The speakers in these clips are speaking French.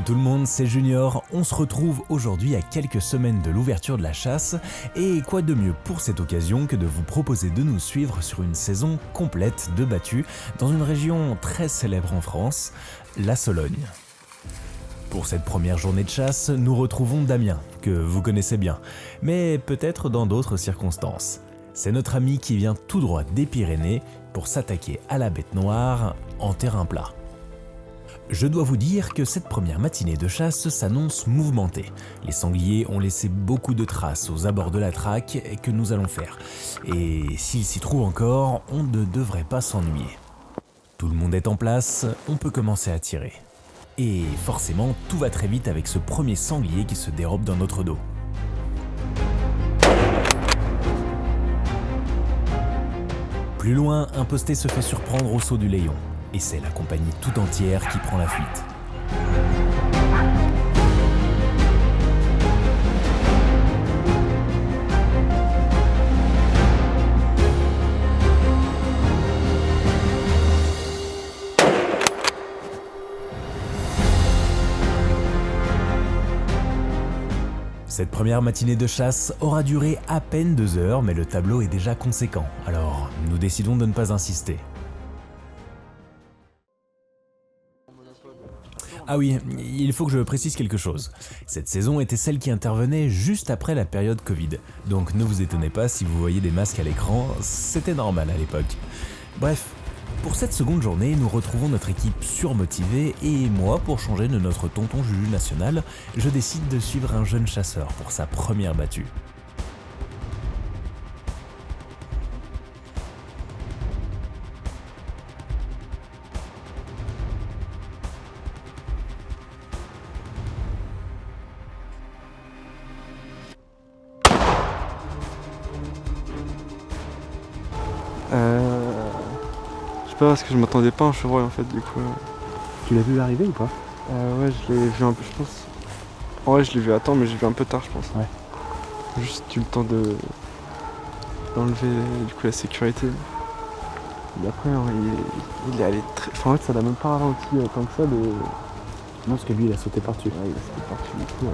Salut tout le monde, c'est Junior. On se retrouve aujourd'hui à quelques semaines de l'ouverture de la chasse. Et quoi de mieux pour cette occasion que de vous proposer de nous suivre sur une saison complète de battue dans une région très célèbre en France, la Sologne. Pour cette première journée de chasse, nous retrouvons Damien, que vous connaissez bien, mais peut-être dans d'autres circonstances. C'est notre ami qui vient tout droit des Pyrénées pour s'attaquer à la bête noire en terrain plat. Je dois vous dire que cette première matinée de chasse s'annonce mouvementée. Les sangliers ont laissé beaucoup de traces aux abords de la traque que nous allons faire. Et s'ils s'y trouvent encore, on ne devrait pas s'ennuyer. Tout le monde est en place, on peut commencer à tirer. Et forcément, tout va très vite avec ce premier sanglier qui se dérobe dans notre dos. Plus loin, un posté se fait surprendre au saut du Léon. Et c'est la compagnie tout entière qui prend la fuite. Cette première matinée de chasse aura duré à peine 2 heures, mais le tableau est déjà conséquent. Alors, nous décidons de ne pas insister. Ah oui, il faut que je précise quelque chose. Cette saison était celle qui intervenait juste après la période Covid. Donc ne vous étonnez pas si vous voyez des masques à l'écran, c'était normal à l'époque. Bref, pour cette seconde journée, nous retrouvons notre équipe surmotivée et moi, pour changer de notre tonton Juju national, je décide de suivre un jeune chasseur pour sa première battue. Je sais pas, parce que je m'attendais pas à un chevreuil en fait, du coup. Tu l'as vu arriver ou pas? Ouais, je l'ai vu un peu, je pense. En vrai, je l'ai vu à temps, mais j'ai vu un peu tard, je pense. Ouais. Juste eu le temps d'enlever du coup la sécurité. Et après, hein, il est allé très. Enfin, en fait, ça l'a même pas ralenti tant que ça. Non, parce que lui, il a sauté par-dessus. Ouais, il a sauté par-dessus, du coup.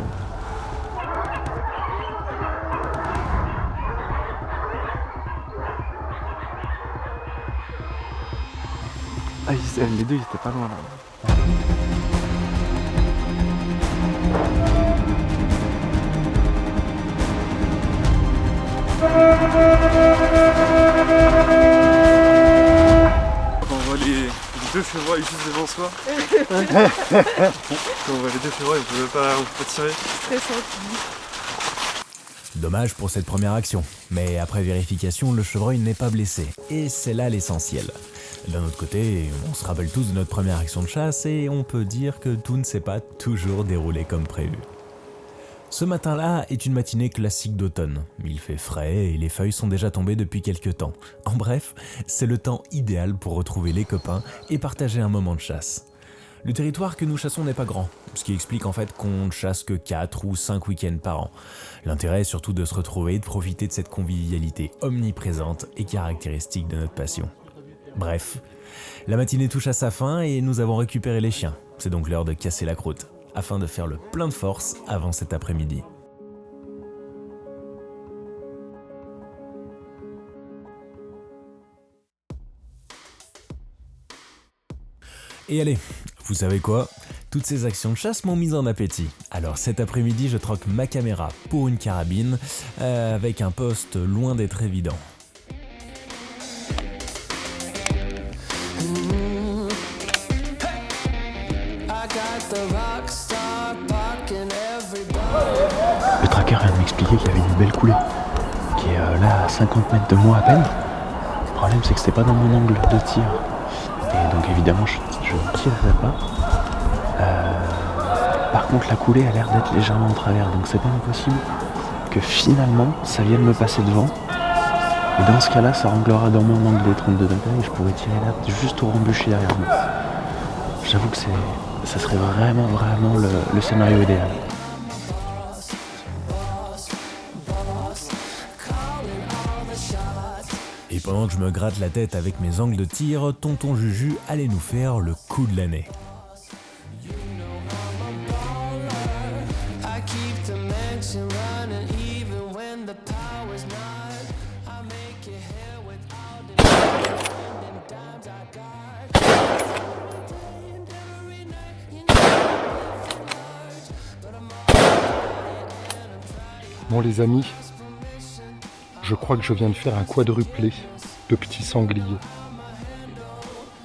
Ah, les deux, ils étaient pas loin là. On voit les deux chevreuils juste devant soi. On voit les deux chevreuils, on peut pas tirer. Dommage pour cette première action, mais après vérification, le chevreuil n'est pas blessé, et c'est là l'essentiel. D'un autre côté, on se rappelle tous de notre première action de chasse et on peut dire que tout ne s'est pas toujours déroulé comme prévu. Ce matin-là est une matinée classique d'automne. Il fait frais et les feuilles sont déjà tombées depuis quelques temps. En bref, c'est le temps idéal pour retrouver les copains et partager un moment de chasse. Le territoire que nous chassons n'est pas grand, ce qui explique en fait qu'on ne chasse que 4 ou 5 week-ends par an. L'intérêt est surtout de se retrouver et de profiter de cette convivialité omniprésente et caractéristique de notre passion. Bref, la matinée touche à sa fin et nous avons récupéré les chiens. C'est donc l'heure de casser la croûte, afin de faire le plein de force avant cet après-midi. Et allez, vous savez quoi? Toutes ces actions de chasse m'ont mis en appétit. Alors cet après-midi, je troque ma caméra pour une carabine, avec un poste loin d'être évident. Le tracker vient de m'expliquer qu'il y avait une belle coulée qui est là à 50 mètres de moi à peine. Le problème, c'est que c'était pas dans mon angle de tir. Et donc évidemment, je tirerai pas. Par contre, la coulée a l'air d'être légèrement en travers, donc c'est pas impossible que finalement ça vienne me passer devant. Et dans ce cas-là, ça renglera dans mon angle des 32 degrés et je pourrais tirer là juste au rembucher derrière moi. J'avoue que ça serait vraiment le scénario idéal. Et pendant que je me gratte la tête avec mes angles de tir, tonton Juju allait nous faire le coup de l'année. Bon les amis, je crois que je viens de faire un quadruplé de petits sangliers.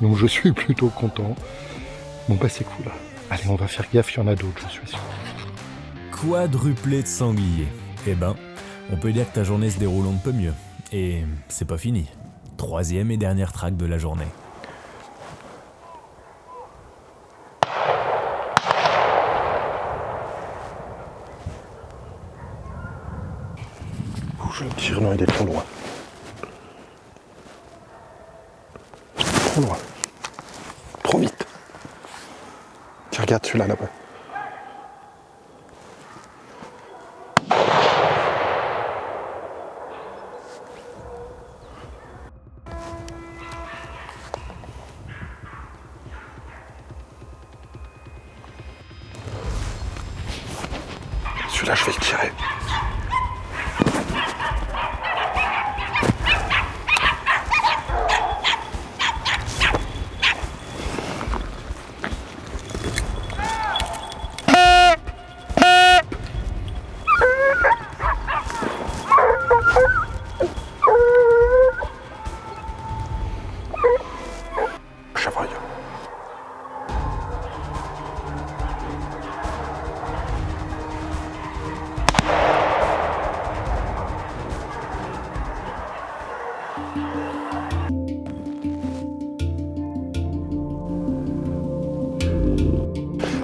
Donc je suis plutôt content. Bon bah c'est cool. Allez, on va faire gaffe, il y en a d'autres, je suis sûr. Quadruplé de sanglier. Eh ben, on peut dire que ta journée se déroule un peu mieux. Et c'est pas fini. 3e et dernière track de la journée. Je le tire, non, il est trop loin. Trop loin. Trop vite. Tiens, regarde celui-là là-bas. Celui-là, je vais le tirer.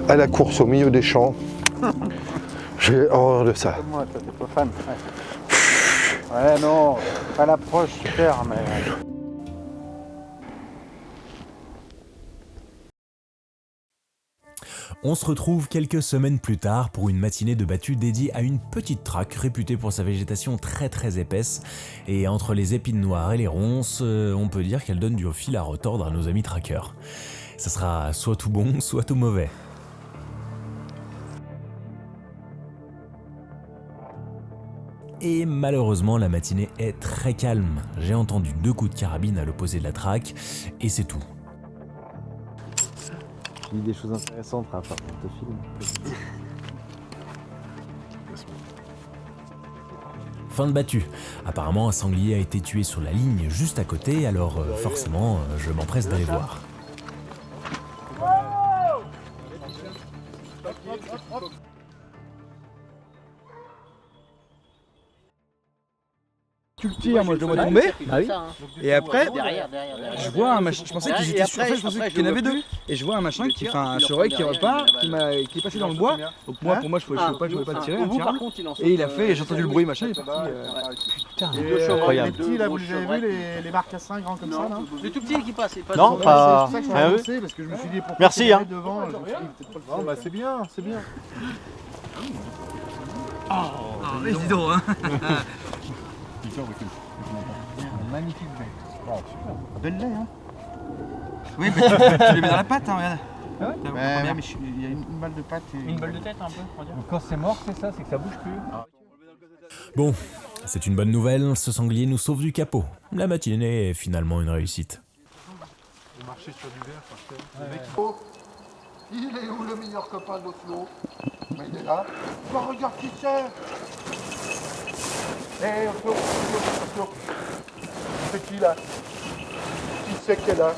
À la course au milieu des champs, j'ai horreur de ça. Moi, toi, t'es pas fan. Ouais, non, à l'approche, super, mais. On se retrouve quelques semaines plus tard pour une matinée de battue dédiée à une petite traque réputée pour sa végétation très épaisse. Et entre les épines noires et les ronces, on peut dire qu'elle donne du fil à retordre à nos amis traqueurs. Ça sera soit tout bon, soit tout mauvais. Et malheureusement, la matinée est très calme. J'ai entendu 2 coups de carabine à l'opposé de la traque, et c'est tout. Il y a des choses intéressantes à faire pour te film. Fin de battue. Apparemment, un sanglier a été tué sur la ligne juste à côté, alors forcément, je m'empresse d'aller voir. Tu le tires, moi je le vois tomber. Ah oui. Et après, Derrière. je vois un machin. Je pensais qu'ils étaient sur. En fait, je pensais qu'il y en avait 2. Et je vois un machin qui, enfin, un chevreuil qui repart, qui est passé dans le bois. Donc moi, pour moi, je pouvais pas le tirer. Et il a fait. J'ai entendu le bruit, machin. Il est parti. Putain, Les petits, là, vous les avez vus, les marcassins grands comme ça, là? Le tout petit qui passe. Non, pas. C'est pour ça que je suis avancé, parce que je me suis dit pourquoi. Merci, hein. Devant, je me suis dit, peut-être pas le faire. Bon, bah c'est bien, c'est bien. Mais dis donc, hein. Magnifique baie. Oh, super. Belle lait, hein. Oui, mais tu les mets dans la pâte, hein, regarde. Ah ouais, mais il y a une balle de pâte et... Une balle de tête un peu, on va dire. Donc quand c'est mort, c'est ça, c'est que ça bouge plus. Bon, c'est une bonne nouvelle, ce sanglier nous sauve du capot. La matinée est finalement une réussite. On marchait sur du verre, par terre. Il est où le meilleur copain d'Oslo? Mais il est là. Oh, regarde qui c'est. Hé, Oslo. C'est qui là? Qui c'est qu'elle a?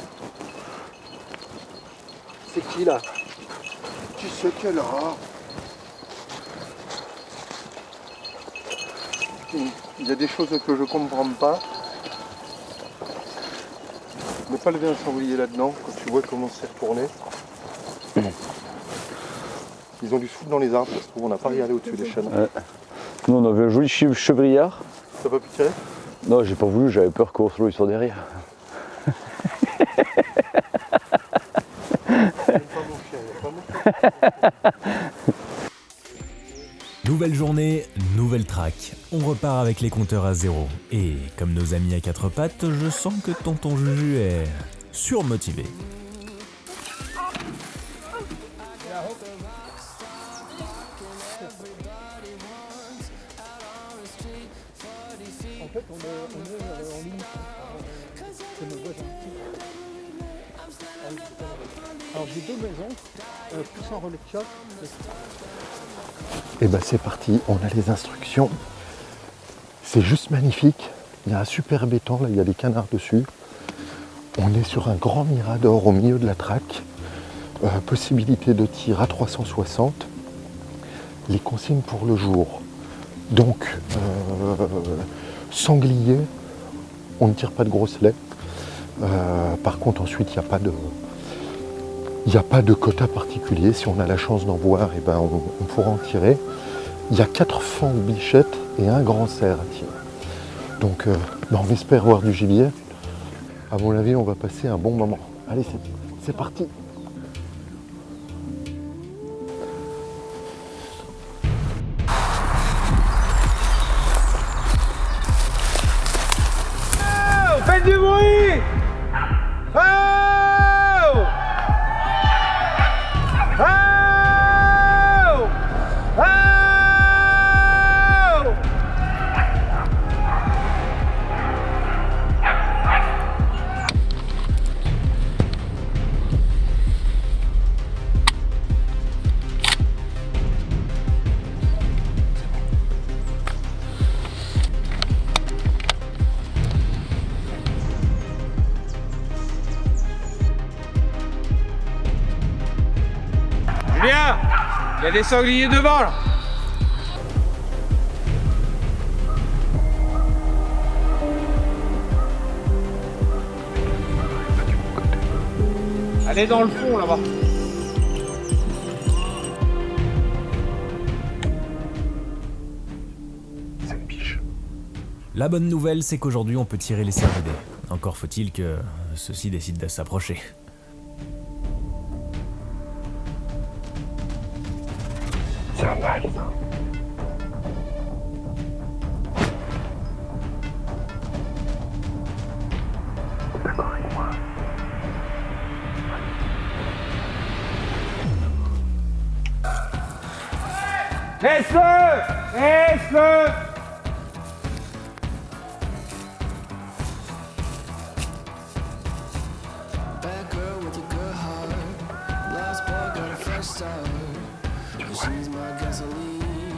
C'est qui là? Qui c'est qu'elle a? Il y a des choses que je comprends pas. Ne pas lever un sanglier là-dedans quand tu vois comment c'est retourné. Ils ont dû se foutre dans les arbres, parce qu'on n'a pas regardé au-dessus des chênes. Ouais. Nous on avait un joli chevrillard. T'as pas pu tirer? Non, j'ai pas voulu, j'avais peur qu'Oslo il soit derrière. Nouvelle journée, nouvelle track. On repart avec les compteurs à 0. Et comme nos amis à 4 pattes, je sens que tonton Juju est surmotivé. fait, on est en ligne. C'est nos voisins. Alors j'ai 2 maisons, plus en relais de choc. Et ben c'est parti, on a les instructions. C'est juste magnifique. Il y a un super béton, là il y a des canards dessus. On est sur un grand mirador au milieu de la traque. Possibilité de tir à 360. Les consignes pour le jour. Donc, sanglier, on ne tire pas de grosselets. Par contre, ensuite, il n'y a pas de quota particulier. Si on a la chance d'en voir, eh ben, on pourra en tirer. Il y a 4 fans de bichettes et un grand cerf à tirer. Donc, on espère voir du gibier. À mon avis, on va passer un bon moment. Allez, c'est parti. Faites du bruit! Oh! Oh! Oh! Julien, il y a des sangliers devant là. Allez dans le fond là-bas. C'est une biche. La bonne nouvelle, c'est qu'aujourd'hui on peut tirer les cervidés. Encore faut-il que ceux-ci décident de s'approcher. C'est un mâle, ça. D'accord avec moi. Laisse-le! Laisse-le! Bad girl with a good heart. Lost boy got a fresh start. She's my gasoline.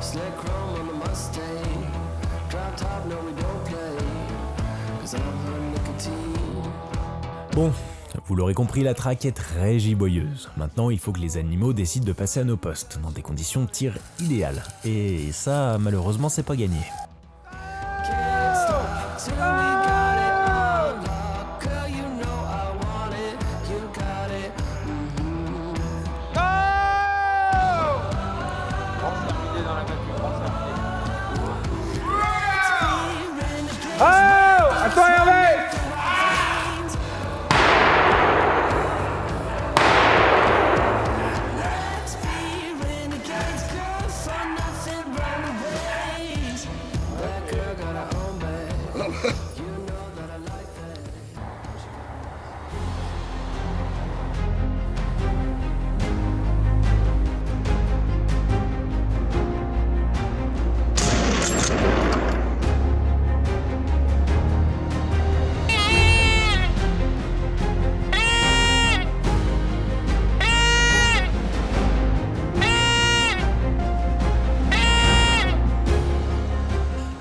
Slick chrome on the Mustang. Drop top, no we don't play. 'Cause I'm her nicotine. Bon, vous l'aurez compris, la traque est très giboyeuse. Maintenant, il faut que les animaux décident de passer à nos postes, dans des conditions de tir idéales. Et ça, malheureusement, c'est pas gagné. Can't stop till we got it on lock. Girl, you know I want it. You got it. Oh! À toi Hervé! Let's be renegades, girl, for nothing, runaways. That girl got her own bag. You know that I like that.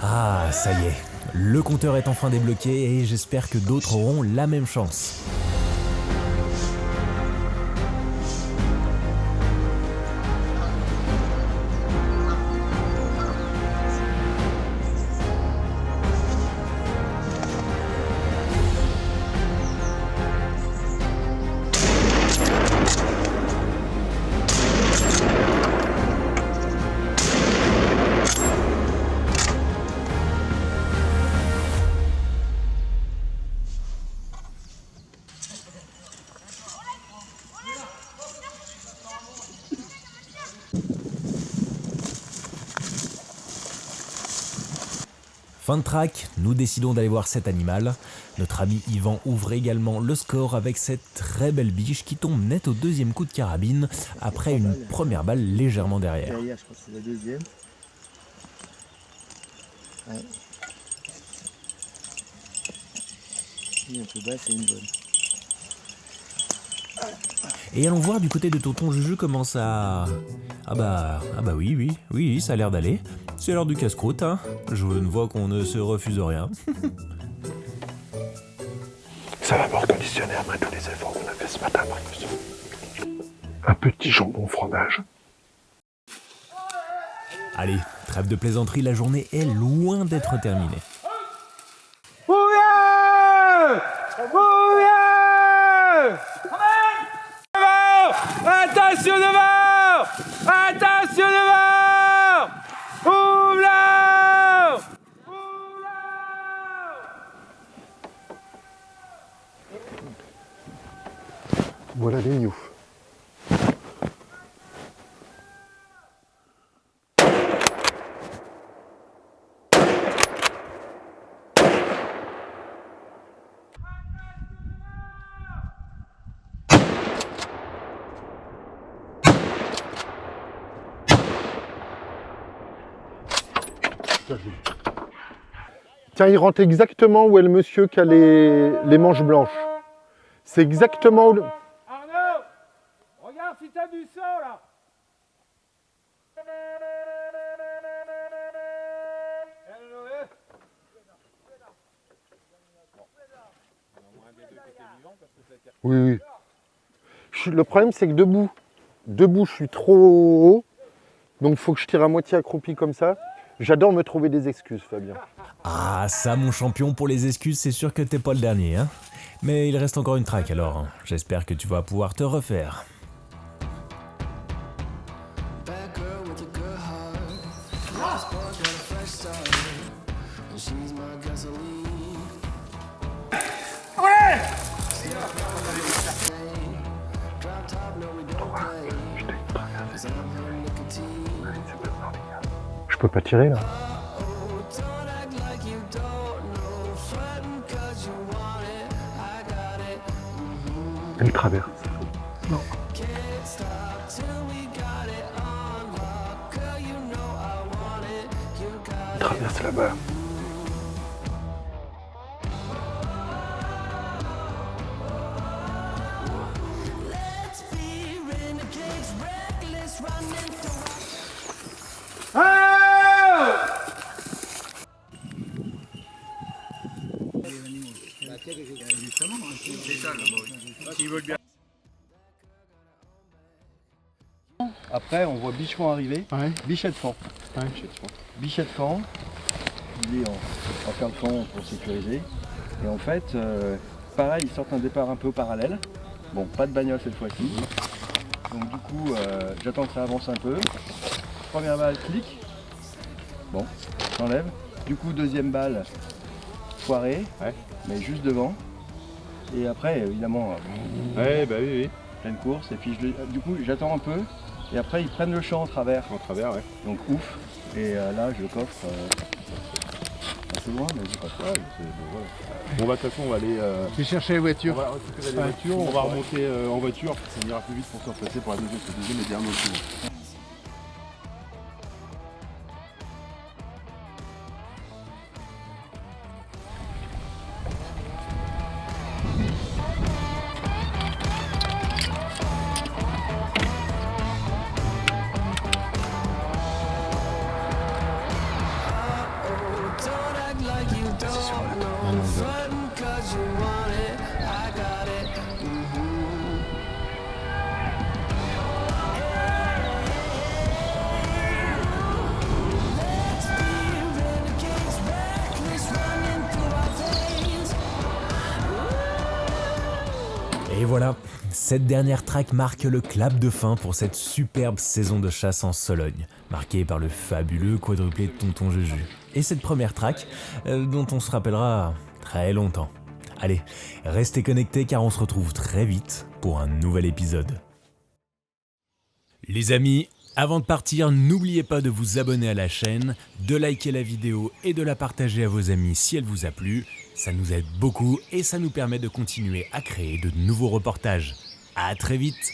Ah, ça y est, le compteur est enfin débloqué et j'espère que d'autres auront la même chance. Fin de track, nous décidons d'aller voir cet animal. Notre ami Yvan ouvre également le score avec cette très belle biche qui tombe net au deuxième coup de carabine après une première balle légèrement derrière. Derrière, je crois que c'est la deuxième. Ouais. Et un peu bas, c'est une bonne. Et allons voir du côté de tonton Juju comment ça... Ah bah oui, ça a l'air d'aller. C'est l'heure du casse-croûte, hein. Je ne vois qu'on ne se refuse rien. Ça va me reconditionner après tous les efforts qu'on a fait ce matin, Marius. Un petit jambon fromage. Allez, trêve de plaisanterie, la journée est loin d'être terminée. Attention devant! Attention devant! Ouvre là! Voilà les news. Tiens, il rentre exactement où est le monsieur qui a les manches blanches. C'est exactement où... Arnaud! Regarde si t'as du sang là! Oui. Le problème, c'est que debout, je suis trop haut. Donc, il faut que je tire à moitié accroupi comme ça. J'adore me trouver des excuses, Fabien. Ah, ça, mon champion, pour les excuses, c'est sûr que t'es pas le dernier, hein. Mais il reste encore une track, alors j'espère que tu vas pouvoir te refaire. Je peux pas tirer là. Elle traverse. Non. Elle traverse là-bas. Après, on voit Bichefan arriver. Ouais. Bichette-Fan. Bichette-Fan, il est en fin de fond pour sécuriser. Et en fait, pareil, ils sortent un départ un peu parallèle. Bon, pas de bagnole cette fois-ci. Donc du coup, j'attends que ça avance un peu. Première balle, clic. Bon, j'enlève. Du coup, deuxième balle, foirée, mais juste devant. Et après, évidemment, pleine course. Et puis du coup, j'attends un peu. Et après, ils prennent le champ en travers. Donc ouf. Et là, je coffre assez loin, mais j'ai pas quoi. Bon, bah, de toute façon, on va aller. Je vais chercher les voitures. On va récupérer les voitures, on va remonter en voiture, ça ira plus vite pour se replacer pour la deuxième et dernière tour. Et voilà, cette dernière track marque le clap de fin pour cette superbe saison de chasse en Sologne, marquée par le fabuleux quadruplé de tonton Juju. Et cette première track, dont on se rappellera très longtemps. Allez, restez connectés car on se retrouve très vite pour un nouvel épisode. Les amis, avant de partir, n'oubliez pas de vous abonner à la chaîne, de liker la vidéo et de la partager à vos amis si elle vous a plu. Ça nous aide beaucoup et ça nous permet de continuer à créer de nouveaux reportages. À très vite!